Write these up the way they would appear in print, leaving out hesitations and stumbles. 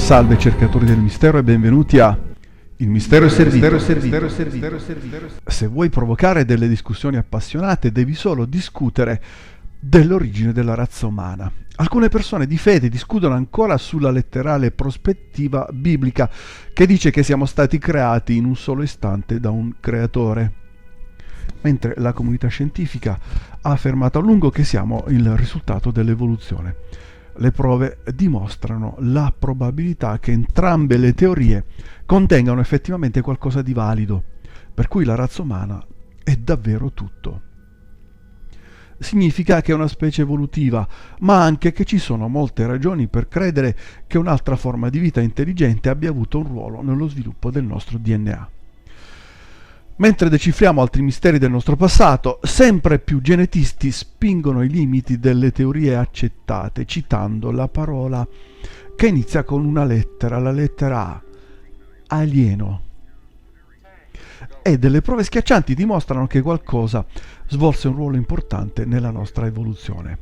Salve cercatori del mistero e benvenuti a Il mistero è servito. Se vuoi provocare delle discussioni appassionate devi solo discutere dell'origine della razza umana. Alcune persone di fede discutono ancora sulla letterale prospettiva biblica che dice che siamo stati creati in un solo istante da un creatore, mentre la comunità scientifica ha affermato a lungo che siamo il risultato dell'evoluzione. Le prove dimostrano la probabilità che entrambe le teorie contengano effettivamente qualcosa di valido, per cui la razza umana è davvero tutto. Significa che è una specie evolutiva, ma anche che ci sono molte ragioni per credere che un'altra forma di vita intelligente abbia avuto un ruolo nello sviluppo del nostro DNA. Mentre decifriamo altri misteri del nostro passato, sempre più genetisti spingono i limiti delle teorie accettate, citando la parola che inizia con una lettera, la lettera A, alieno. E delle prove schiaccianti dimostrano che qualcosa svolse un ruolo importante nella nostra evoluzione.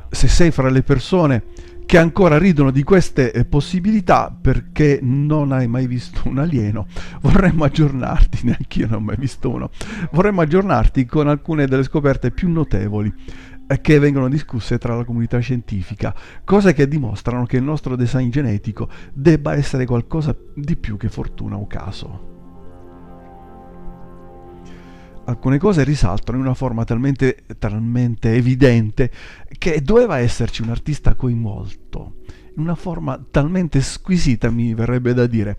Se sei fra le persone che ancora ridono di queste possibilità perché non hai mai visto un alieno, vorremmo aggiornarti, neanch'io non ho mai visto uno, vorremmo aggiornarti con alcune delle scoperte più notevoli che vengono discusse tra la comunità scientifica, cose che dimostrano che il nostro design genetico debba essere qualcosa di più che fortuna o caso. Alcune cose risaltano in una forma talmente evidente che doveva esserci un artista coinvolto, in una forma talmente squisita, mi verrebbe da dire.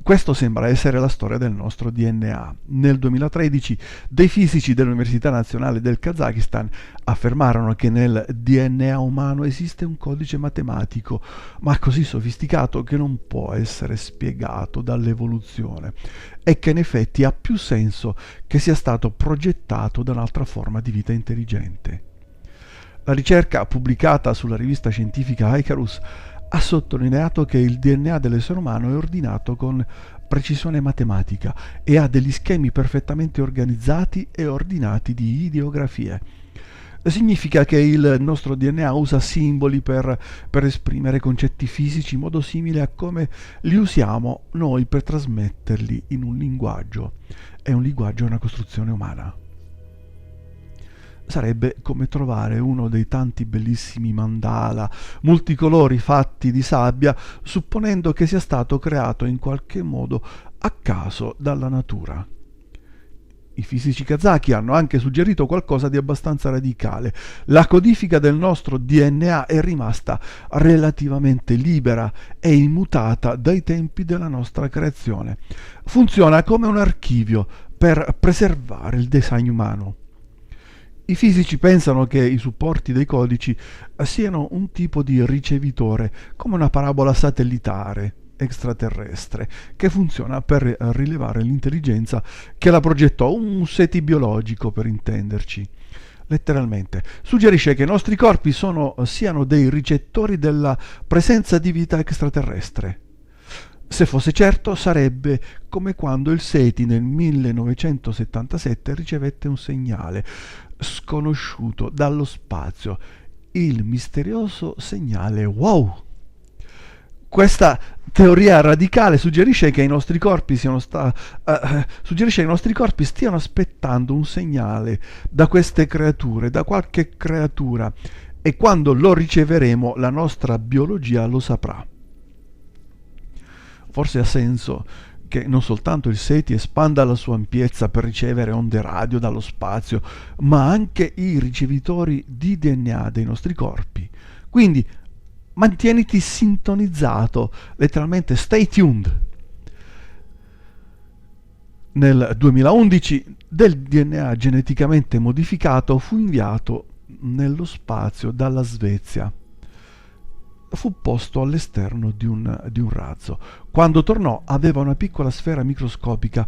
Questo sembra essere la storia del nostro DNA. Nel 2013 dei fisici dell'Università Nazionale del Kazakistan affermarono che nel DNA umano esiste un codice matematico, ma così sofisticato che non può essere spiegato dall'evoluzione e che in effetti ha più senso che sia stato progettato da un'altra forma di vita intelligente. La ricerca pubblicata sulla rivista scientifica Icarus ha sottolineato che il DNA dell'essere umano è ordinato con precisione matematica e ha degli schemi perfettamente organizzati e ordinati di ideografie. Significa che il nostro DNA usa simboli per esprimere concetti fisici in modo simile a come li usiamo noi per trasmetterli in un linguaggio. E un linguaggio è una costruzione umana. Sarebbe come trovare uno dei tanti bellissimi mandala multicolori fatti di sabbia, supponendo che sia stato creato in qualche modo a caso dalla natura. I fisici kazaki hanno anche suggerito qualcosa di abbastanza radicale. La codifica del nostro DNA è rimasta relativamente libera e immutata dai tempi della nostra creazione. Funziona come un archivio per preservare il design umano. I fisici pensano che i supporti dei codici siano un tipo di ricevitore, come una parabola satellitare extraterrestre, che funziona per rilevare l'intelligenza che la progettò, un SETI biologico per intenderci. Letteralmente, suggerisce che i nostri corpi siano dei ricettori della presenza di vita extraterrestre. Se fosse certo, sarebbe come quando il SETI nel 1977 ricevette un segnale sconosciuto dallo spazio, il misterioso segnale wow. Questa teoria radicale suggerisce che i nostri corpi stiano aspettando un segnale da queste creature, da qualche creatura, e quando lo riceveremo la nostra biologia lo saprà. Forse ha senso che non soltanto il SETI espanda la sua ampiezza per ricevere onde radio dallo spazio, ma anche i ricevitori di DNA dei nostri corpi. Quindi mantieniti sintonizzato, letteralmente stay tuned. Nel 2011 del DNA geneticamente modificato fu inviato nello spazio dalla Svezia. Fu posto all'esterno di un razzo. Quando tornò aveva una piccola sfera microscopica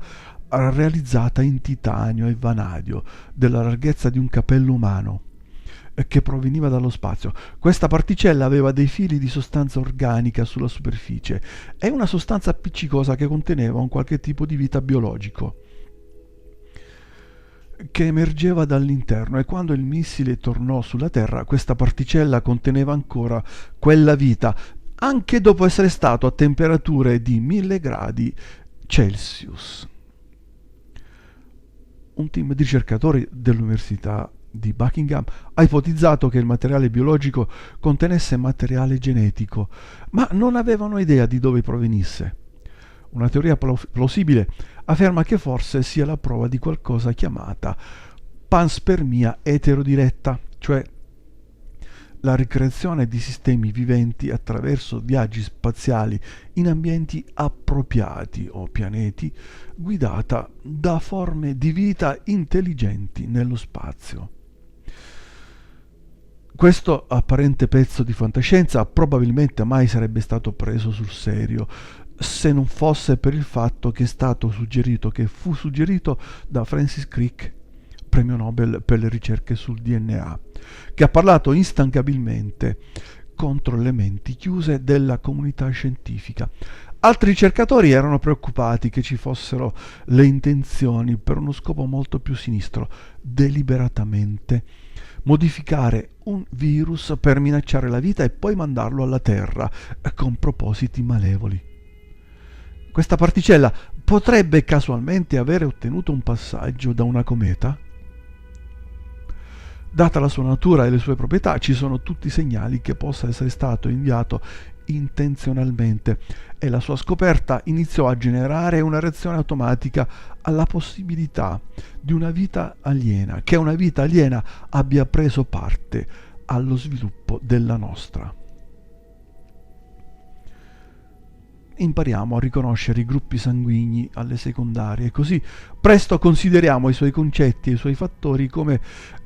realizzata in titanio e vanadio della larghezza di un capello umano che proveniva dallo spazio. Questa particella aveva dei fili di sostanza organica sulla superficie e una sostanza appiccicosa che conteneva un qualche tipo di vita biologico che emergeva dall'interno, e quando il missile tornò sulla Terra questa particella conteneva ancora quella vita, anche dopo essere stato a temperature di 1000 gradi Celsius. Un team di ricercatori dell'Università di Buckingham ha ipotizzato che il materiale biologico contenesse materiale genetico, ma non avevano idea di dove provenisse. Una teoria plausibile afferma che forse sia la prova di qualcosa chiamata panspermia eterodiretta, cioè la ricreazione di sistemi viventi attraverso viaggi spaziali in ambienti appropriati o pianeti, guidata da forme di vita intelligenti nello spazio. Questo apparente pezzo di fantascienza probabilmente mai sarebbe stato preso sul serio se non fosse per il fatto che fu suggerito da Francis Crick, premio Nobel per le ricerche sul DNA, che ha parlato instancabilmente contro le menti chiuse della comunità scientifica. Altri ricercatori erano preoccupati che ci fossero le intenzioni per uno scopo molto più sinistro, deliberatamente modificare un virus per minacciare la vita e poi mandarlo alla Terra con propositi malevoli. Questa particella potrebbe casualmente avere ottenuto un passaggio da una cometa? Data la sua natura e le sue proprietà, ci sono tutti i segnali che possa essere stato inviato intenzionalmente e la sua scoperta iniziò a generare una reazione automatica alla possibilità di una vita aliena, che una vita aliena abbia preso parte allo sviluppo della nostra. Impariamo a riconoscere i gruppi sanguigni alle secondarie e così presto consideriamo i suoi concetti e i suoi fattori come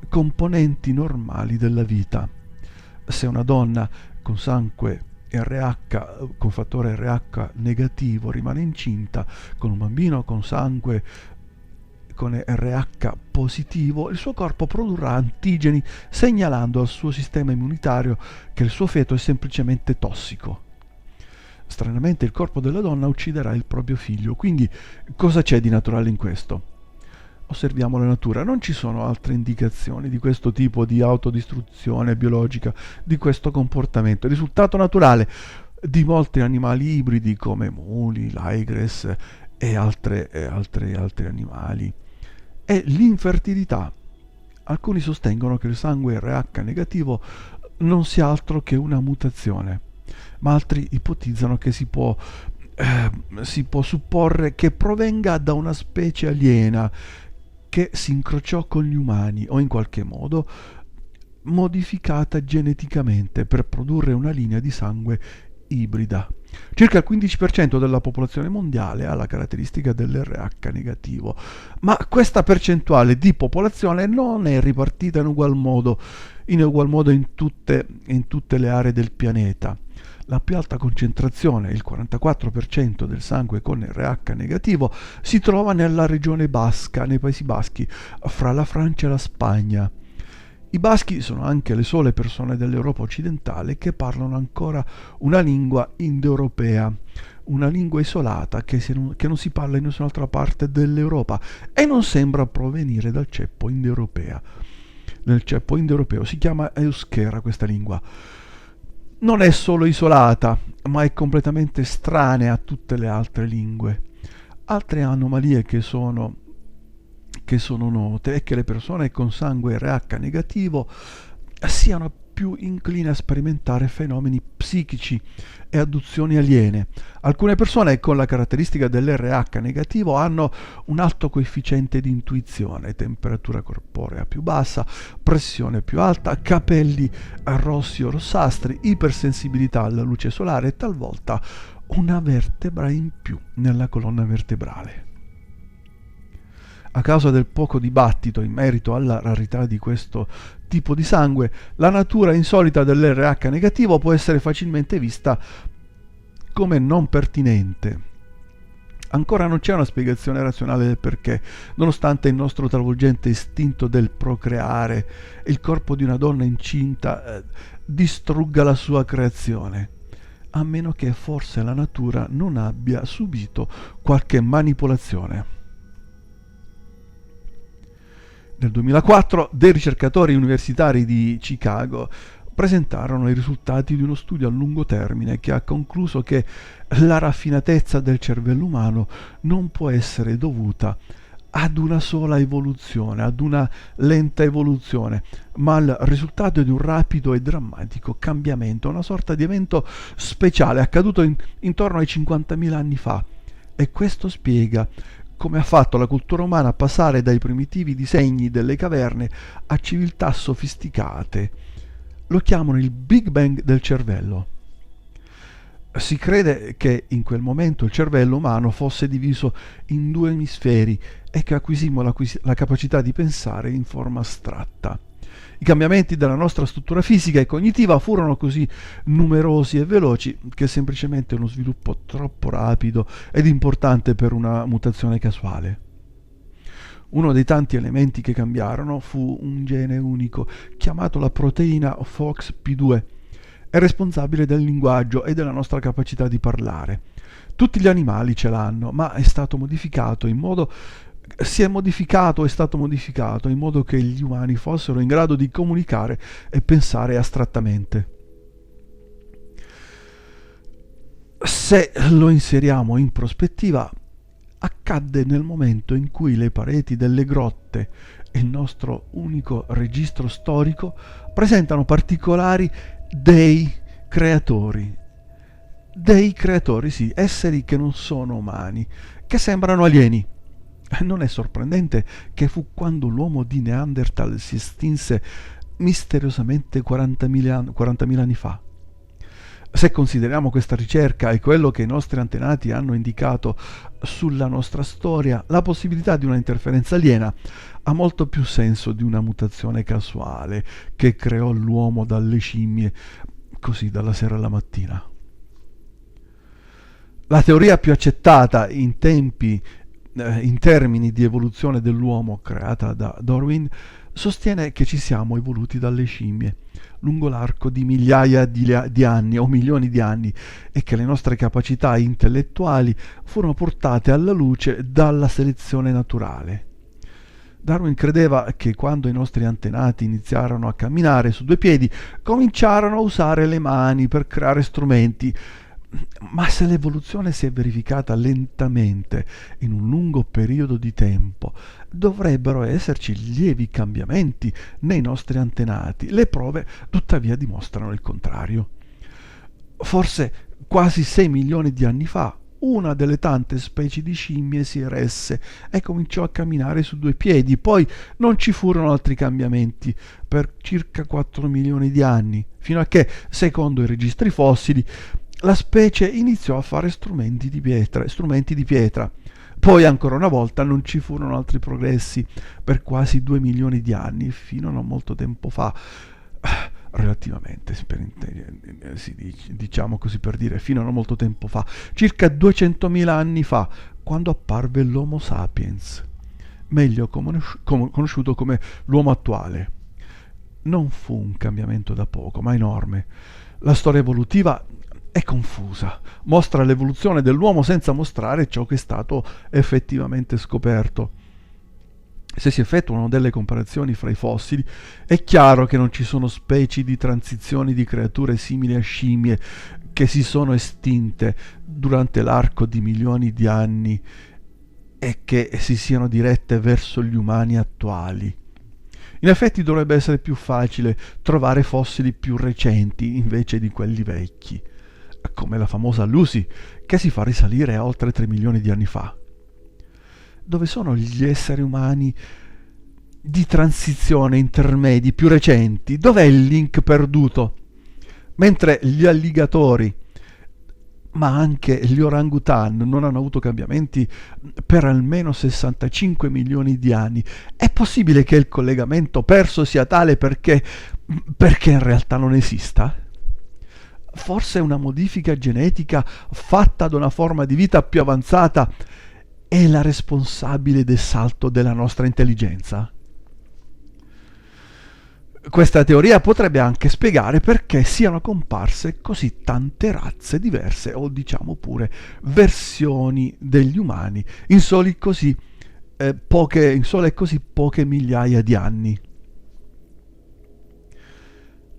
componenti normali della vita. Se una donna con sangue RH, con fattore RH negativo rimane incinta, con un bambino con sangue con RH positivo, il suo corpo produrrà antigeni segnalando al suo sistema immunitario che il suo feto è semplicemente tossico. Stranamente il corpo della donna ucciderà il proprio figlio, quindi cosa c'è di naturale in questo? Osserviamo la natura, non ci sono altre indicazioni di questo tipo di autodistruzione biologica, di questo comportamento. Il risultato naturale di molti animali ibridi come muli, laigres e altri animali è l'infertilità. Alcuni sostengono che il sangue RH negativo non sia altro che una mutazione, ma altri ipotizzano che si può supporre che provenga da una specie aliena che si incrociò con gli umani o in qualche modo modificata geneticamente per produrre una linea di sangue ibrida. Circa il 15% della popolazione mondiale ha la caratteristica dell'RH negativo, ma questa percentuale di popolazione non è ripartita in ugual modo in tutte le aree del pianeta. La più alta concentrazione, il 44% del sangue con RH negativo, si trova nella regione basca, nei Paesi Baschi, fra la Francia e la Spagna. I baschi sono anche le sole persone dell'Europa occidentale che parlano ancora una lingua indoeuropea, una lingua isolata che non si parla in nessun'altra parte dell'Europa e non sembra provenire dal ceppo indoeuropeo. Nel ceppo indoeuropeo si chiama euskera questa lingua. Non è solo isolata, ma è completamente estranea a tutte le altre lingue. Altre anomalie che sono note è che le persone con sangue RH negativo siano più incline a sperimentare fenomeni psichici e adduzioni aliene. Alcune persone con la caratteristica dell'RH negativo hanno un alto coefficiente di intuizione, temperatura corporea più bassa, pressione più alta, capelli rossi o rossastri, ipersensibilità alla luce solare e talvolta una vertebra in più nella colonna vertebrale. A causa del poco dibattito in merito alla rarità di questo tipo di sangue, la natura insolita dell'RH negativo può essere facilmente vista come non pertinente. Ancora non c'è una spiegazione razionale del perché, nonostante il nostro travolgente istinto del procreare, il corpo di una donna incinta distrugga la sua creazione, a meno che forse la natura non abbia subito qualche manipolazione. Nel 2004 dei ricercatori universitari di Chicago presentarono i risultati di uno studio a lungo termine che ha concluso che la raffinatezza del cervello umano non può essere dovuta ad una sola evoluzione, ad una lenta evoluzione, ma al risultato di un rapido e drammatico cambiamento, una sorta di evento speciale accaduto intorno ai 50.000 anni fa. E questo spiega come ha fatto la cultura umana a passare dai primitivi disegni delle caverne a civiltà sofisticate. Lo chiamano il Big Bang del cervello. Si crede che in quel momento il cervello umano fosse diviso in due emisferi e che acquisimmo la capacità di pensare in forma astratta. I cambiamenti della nostra struttura fisica e cognitiva furono così numerosi e veloci che semplicemente uno sviluppo troppo rapido ed importante per una mutazione casuale. Uno dei tanti elementi che cambiarono fu un gene unico chiamato la proteina FOXP2. È responsabile del linguaggio e della nostra capacità di parlare. Tutti gli animali ce l'hanno, ma è stato modificato in modo è stato modificato in modo che gli umani fossero in grado di comunicare e pensare astrattamente. Se lo inseriamo in prospettiva, accadde nel momento in cui le pareti delle grotte, il nostro unico registro storico, presentano particolari creatori. Dei creatori, sì, esseri che non sono umani, che sembrano alieni. Non è sorprendente che fu quando l'uomo di Neanderthal si estinse misteriosamente 40.000 anni fa. Se consideriamo questa ricerca e quello che i nostri antenati hanno indicato sulla nostra storia, la possibilità di una interferenza aliena ha molto più senso di una mutazione casuale che creò l'uomo dalle scimmie, così dalla sera alla mattina. La teoria più accettata in termini di evoluzione dell'uomo creata da Darwin sostiene che ci siamo evoluti dalle scimmie lungo l'arco di migliaia di anni o milioni di anni e che le nostre capacità intellettuali furono portate alla luce dalla selezione naturale. Darwin credeva che quando i nostri antenati iniziarono a camminare su due piedi, cominciarono a usare le mani per creare strumenti. Ma se l'evoluzione si è verificata lentamente in un lungo periodo di tempo, dovrebbero esserci lievi cambiamenti nei nostri antenati. Le prove, tuttavia, dimostrano il contrario. Forse quasi 6 milioni di anni fa, una delle tante specie di scimmie si eresse e cominciò a camminare su due piedi. Poi non ci furono altri cambiamenti per circa 4 milioni di anni, fino a che, secondo i registri fossili, la specie iniziò a fare strumenti di pietra. Poi ancora una volta non ci furono altri progressi per quasi 2 milioni di anni, fino a non molto tempo fa. Relativamente, diciamo così per dire, fino a non molto tempo fa, circa 200.000 anni fa, quando apparve l'Homo sapiens, meglio conosciuto come l'uomo attuale. Non fu un cambiamento da poco, ma enorme. La storia evolutiva è confusa, mostra l'evoluzione dell'uomo senza mostrare ciò che è stato effettivamente scoperto. Se si effettuano delle comparazioni fra i fossili, è chiaro che non ci sono specie di transizioni di creature simili a scimmie che si sono estinte durante l'arco di milioni di anni e che si siano dirette verso gli umani attuali. In effetti dovrebbe essere più facile trovare fossili più recenti invece di quelli vecchi, come la famosa Lucy, che si fa risalire a oltre 3 milioni di anni fa. Dove sono gli esseri umani di transizione intermedi più recenti? Dov'è il link perduto? Mentre gli alligatori, ma anche gli orangutan non hanno avuto cambiamenti per almeno 65 milioni di anni, è possibile che il collegamento perso sia tale perché in realtà non esista? Forse una modifica genetica fatta da una forma di vita più avanzata è la responsabile del salto della nostra intelligenza? Questa teoria potrebbe anche spiegare perché siano comparse così tante razze diverse, o diciamo pure versioni degli umani, in sole così poche migliaia di anni.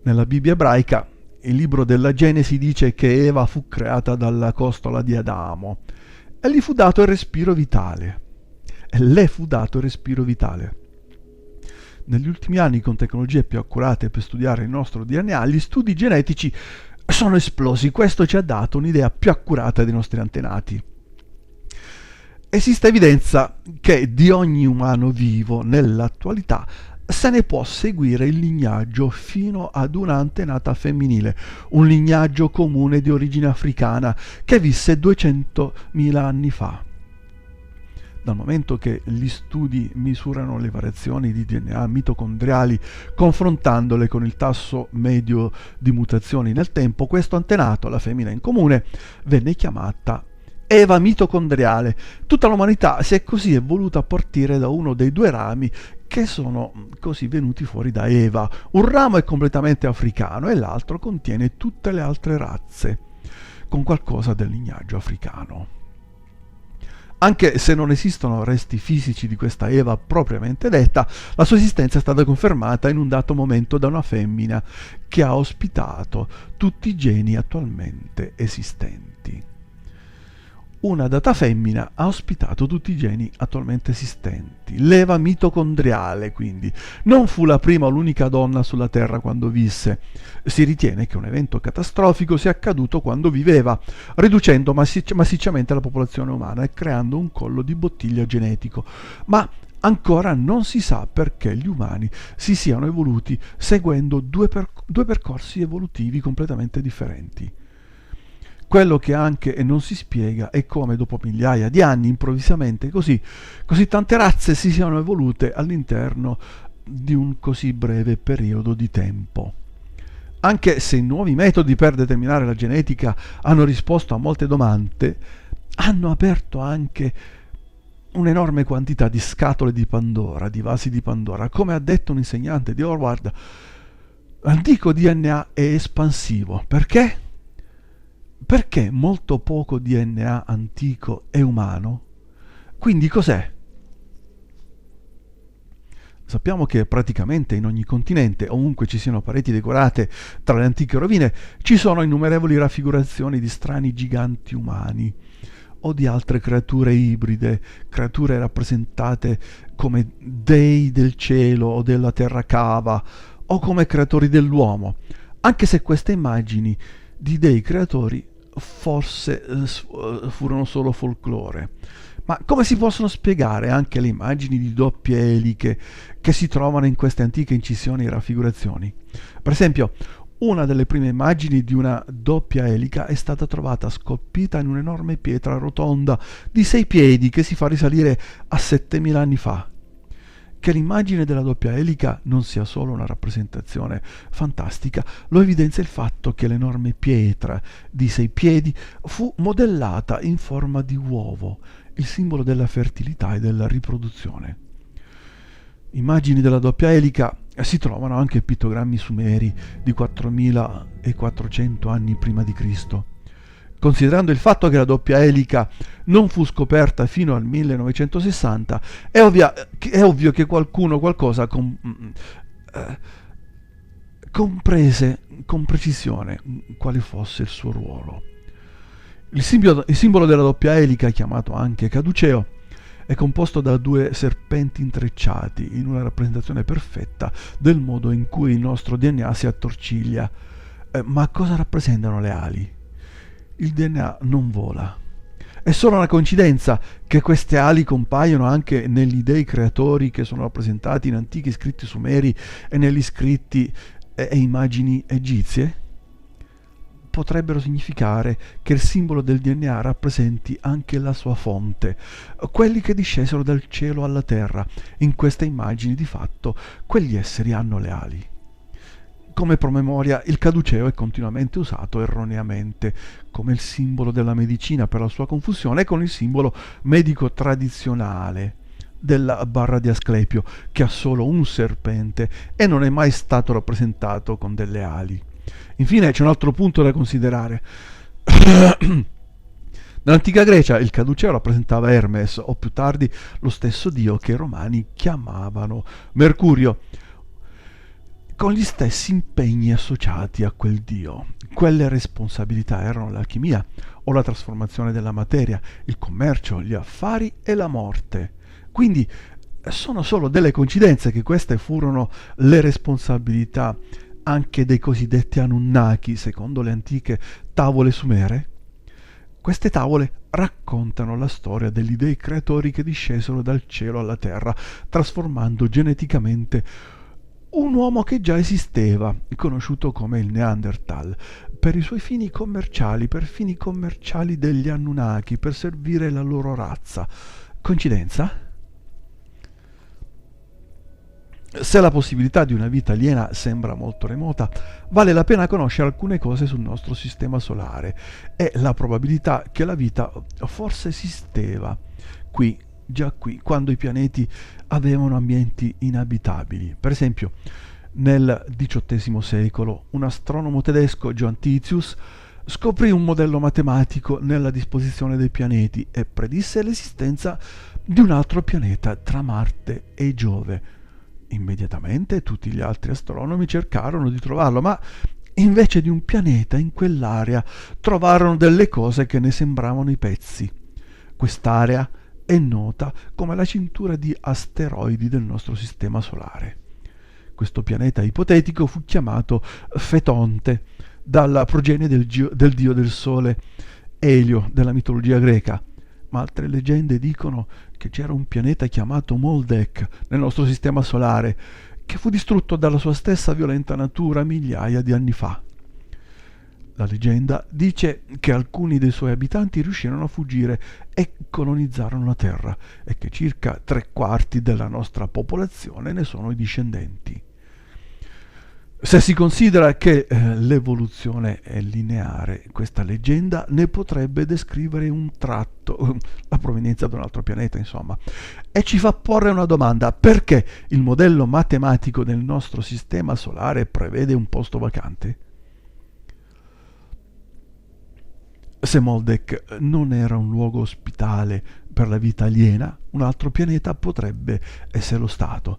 Nella Bibbia ebraica, il libro della Genesi dice che Eva fu creata dalla costola di Adamo e gli fu dato il respiro vitale. E le fu dato il respiro vitale. Negli ultimi anni, con tecnologie più accurate per studiare il nostro DNA, gli studi genetici sono esplosi. Questo ci ha dato un'idea più accurata dei nostri antenati. Esiste evidenza che di ogni umano vivo nell'attualità se ne può seguire il lignaggio fino ad una antenata femminile, un lignaggio comune di origine africana che visse 200.000 anni fa. Dal momento che gli studi misurano le variazioni di DNA mitocondriali confrontandole con il tasso medio di mutazioni nel tempo, questo antenato, la femmina in comune, venne chiamata Eva mitocondriale. Tutta l'umanità si è così evoluta a partire da uno dei due rami che sono così venuti fuori da Eva. Un ramo è completamente africano e l'altro contiene tutte le altre razze, con qualcosa del lignaggio africano. Anche se non esistono resti fisici di questa Eva propriamente detta, la sua esistenza è stata confermata in un dato momento da una femmina che ha ospitato tutti i geni attualmente esistenti. Una data femmina ha ospitato tutti i geni attualmente esistenti. L'Eva mitocondriale, quindi, non fu la prima o l'unica donna sulla Terra quando visse. Si ritiene che un evento catastrofico sia accaduto quando viveva, riducendo massicciamente la popolazione umana e creando un collo di bottiglia genetico. Ma ancora non si sa perché gli umani si siano evoluti seguendo due percorsi evolutivi completamente differenti. Quello che anche non si spiega è come dopo migliaia di anni, improvvisamente così tante razze si siano evolute all'interno di un così breve periodo di tempo. Anche se i nuovi metodi per determinare la genetica hanno risposto a molte domande, hanno aperto anche un'enorme quantità di scatole di Pandora, di vasi di Pandora. Come ha detto un insegnante di Harvard, l'antico DNA è espansivo. Perché? Perché molto poco DNA antico è umano? Quindi cos'è? Sappiamo che praticamente in ogni continente, ovunque ci siano pareti decorate tra le antiche rovine, ci sono innumerevoli raffigurazioni di strani giganti umani o di altre creature ibride, creature rappresentate come dei del cielo o della terra cava o come creatori dell'uomo, anche se queste immagini di dei creatori forse furono solo folklore. Ma come si possono spiegare anche le immagini di doppie eliche che si trovano in queste antiche incisioni e raffigurazioni? Per esempio, una delle prime immagini di una doppia elica è stata trovata scolpita in un'enorme pietra rotonda di 6 piedi che si fa risalire a 7.000 anni fa. Che l'immagine della doppia elica non sia solo una rappresentazione fantastica lo evidenzia il fatto che l'enorme pietra di 6 piedi fu modellata in forma di uovo, il simbolo della fertilità e della riproduzione. Immagini della doppia elica si trovano anche pittogrammi sumeri di 4.400 anni prima di Cristo. Considerando il fatto che la doppia elica non fu scoperta fino al 1960, è ovvio che qualcosa comprese con precisione quale fosse il suo ruolo. Il simbolo della doppia elica, chiamato anche caduceo, è composto da 2 serpenti intrecciati in una rappresentazione perfetta del modo in cui il nostro DNA si attorciglia. Ma cosa rappresentano le ali? Il DNA non vola. È solo una coincidenza che queste ali compaiono anche negli dei creatori che sono rappresentati in antichi scritti sumeri e negli scritti e immagini egizie? Potrebbero significare che il simbolo del DNA rappresenti anche la sua fonte, quelli che discesero dal cielo alla terra. In queste immagini, di fatto, quegli esseri hanno le ali. Come promemoria, il caduceo è continuamente usato erroneamente come il simbolo della medicina per la sua confusione con il simbolo medico tradizionale della barra di Asclepio, che ha solo un serpente e non è mai stato rappresentato con delle ali. Infine c'è un altro punto da considerare. Nell'antica Grecia il caduceo rappresentava Hermes, o più tardi lo stesso dio che i romani chiamavano Mercurio. con gli stessi impegni associati a quel dio. Quelle responsabilità erano l'alchimia o la trasformazione della materia, il commercio, gli affari e la morte. Quindi sono solo delle coincidenze che queste furono le responsabilità anche dei cosiddetti Anunnaki, secondo le antiche tavole sumere? Queste tavole raccontano la storia degli dei creatori che discesero dal cielo alla terra, trasformando geneticamente un uomo che già esisteva, conosciuto come il Neanderthal, per i suoi fini commerciali, per fini commerciali degli Anunnaki, per servire la loro razza. Coincidenza? Se la possibilità di una vita aliena sembra molto remota, vale la pena conoscere alcune cose sul nostro sistema solare e la probabilità che la vita forse esisteva qui, già qui, quando i pianeti avevano ambienti inabitabili. Per esempio, nel XVIII secolo, un astronomo tedesco, Johann Titius, scoprì un modello matematico nella disposizione dei pianeti e predisse l'esistenza di un altro pianeta tra Marte e Giove. Immediatamente tutti gli altri astronomi cercarono di trovarlo, ma invece di un pianeta in quell'area trovarono delle cose che ne sembravano i pezzi. Quest'area è nota come la cintura di asteroidi del nostro sistema solare. Questo pianeta ipotetico fu chiamato Fetonte, dalla progenie del dio del sole Elio della mitologia greca, ma altre leggende dicono che c'era un pianeta chiamato Moldek nel nostro sistema solare, che fu distrutto dalla sua stessa violenta natura migliaia di anni fa. La leggenda dice che alcuni dei suoi abitanti riuscirono a fuggire e colonizzarono la Terra e che circa 3/4 della nostra popolazione ne sono i discendenti. Se si considera che l'evoluzione è lineare, questa leggenda ne potrebbe descrivere un tratto, la provenienza da un altro pianeta, insomma, e ci fa porre una domanda: perché il modello matematico del nostro sistema solare prevede un posto vacante? Se Moldek non era un luogo ospitale per la vita aliena, un altro pianeta potrebbe essere lo stato.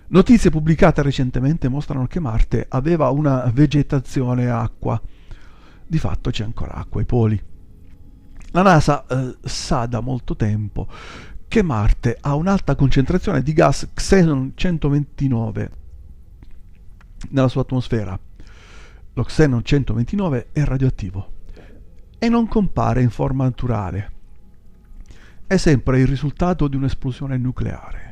Notizie pubblicate recentemente mostrano che Marte aveva una vegetazione acqua. Di fatto c'è ancora acqua ai poli. La NASA sa da molto tempo che Marte ha un'alta concentrazione di gas Xenon 129 nella sua atmosfera. Lo Xenon 129 è radioattivo e non compare in forma naturale. È sempre il risultato di un'esplosione nucleare.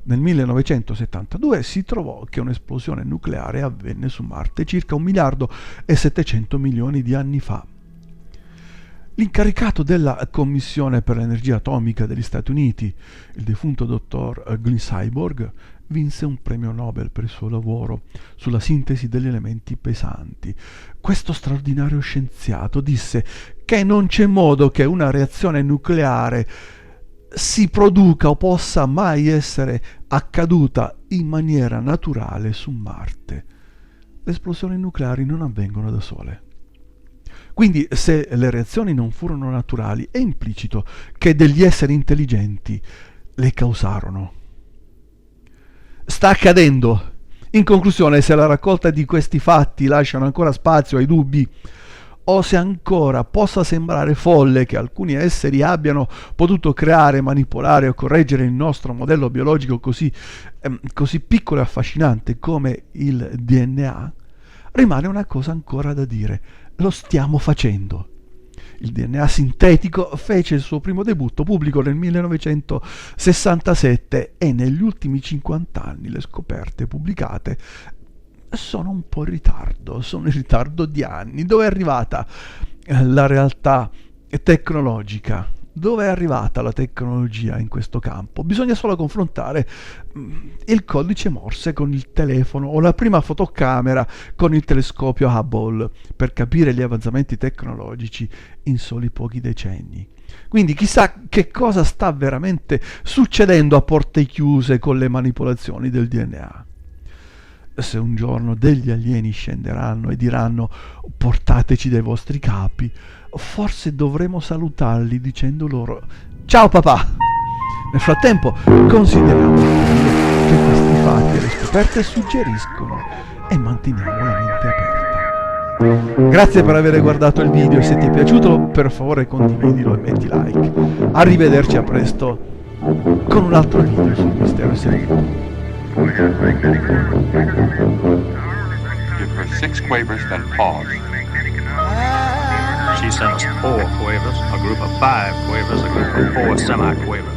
Nel 1972 si trovò che un'esplosione nucleare avvenne su Marte circa 1.700.000.000 di anni fa. L'incaricato della Commissione per l'Energia Atomica degli Stati Uniti, il defunto dottor Glenn Cyborg, vinse un premio Nobel per il suo lavoro sulla sintesi degli elementi pesanti. Questo straordinario scienziato disse che non c'è modo che una reazione nucleare si produca o possa mai essere accaduta in maniera naturale su Marte. Le esplosioni nucleari non avvengono da sole. Quindi, se le reazioni non furono naturali, è implicito che degli esseri intelligenti le causarono. Sta accadendo. In conclusione, se la raccolta di questi fatti lasciano ancora spazio ai dubbi, o se ancora possa sembrare folle che alcuni esseri abbiano potuto creare, manipolare o correggere il nostro modello biologico così piccolo e affascinante come il DNA, rimane una cosa ancora da dire: lo stiamo facendo. Il DNA sintetico fece il suo primo debutto pubblico nel 1967 e negli ultimi 50 anni le scoperte pubblicate sono un po' in ritardo, sono in ritardo di anni. Dove è arrivata la realtà tecnologica? Dove è arrivata la tecnologia in questo campo? Bisogna solo confrontare il codice Morse con il telefono o la prima fotocamera con il telescopio Hubble per capire gli avanzamenti tecnologici in soli pochi decenni. Quindi chissà che cosa sta veramente succedendo a porte chiuse con le manipolazioni del DNA. Se un giorno degli alieni scenderanno e diranno portateci dai vostri capi, forse dovremo salutarli dicendo loro ciao papà. Nel frattempo consideriamo che questi fatti e le scoperte suggeriscono e manteniamo la mente aperta. Grazie per aver guardato il video, se ti è piaciuto per favore condividilo e metti like. Arrivederci, a presto con un altro video sul mistero segreto. Give her 6 quavers, then pause. She sent us 4 quavers, a group of 5 quavers, a group of 4 semi-quavers.